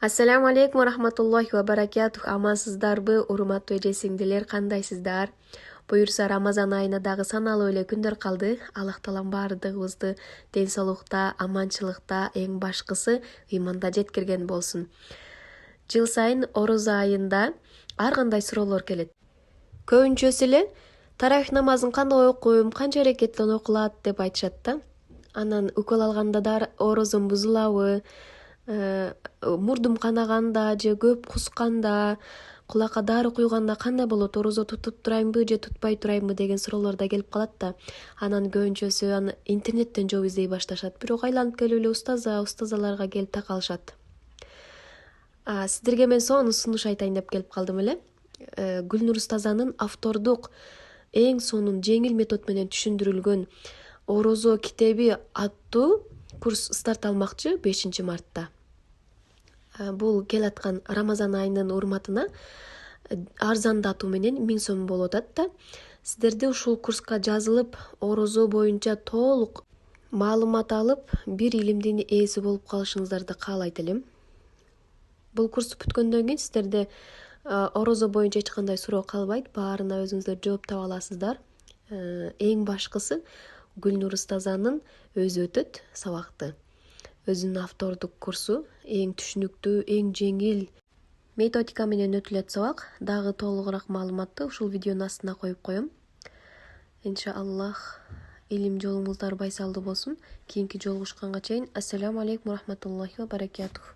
Ассаламу алейкум рахматуллахи ва баракатух. Амансыздарбы, урматтуу эже-сиңдилер, кандайсыздар? Буюрса Рамазан айына дагы саналуу эле күндөр калды. Аллах таалам баардыгыбызды ден соолукта, аманчылыкта, эң башкысы ыйманда жеткирген болсун. Жыл сайын орозо айында ар кандай суроолор келет. Көбүнчөсү эле тарайх намазын кандай окуйм, канча рекеттен окулат деп айтышат да. Анан укол алганда да орозом бузулабы, мурдум канаганда же көп кусканда, кулакка дары куйганда кандай болот, орозо тутуп турайынбы же тутпай турайынбы деген суроолор да келип калат да. Анан көбүнчөсү аны интернеттен жооп издей башташат. Бирок айланып келип эле устазаларга келип такалышат. Сиздерге мен сонун сунуш айтайын деп келип калдым эле. Гүлнур устазанын автордук эң сонун жеңил метод менен түшүндүрүлгөн орозо китеби аттуу курс старт алмакчы 5 мартта. Бул келаткан Рамазан айынын урматына арзандатуу менен 1000 сом болуп атат да. Сиздерди ушул курска жазылып, орозо боюнча толук маалымат алып, бир илимдин ээси болуп калышыңыздарды каалайт элем. Бул курс бүткөндөн кийин сиздерде орозо боюнча эч кандай суроо калбайт, баарына өзүңүздөр жооп таба аласыздар. Эң башкысы Гүлнур устазанын өзү өтөт сабакты. Өзүнүн автордук курсу эң түшүнүктүү, эң жеңил методика менен өтүлөт сабак. Дагы толугураак маалыматты ушул видеонун астына коюп коем. Иншаллах илим жолуңуздар байсалдуу болсун. Кийинки жолугушканга чейин ассаламу алейкум рахматуллахи ва баракатух.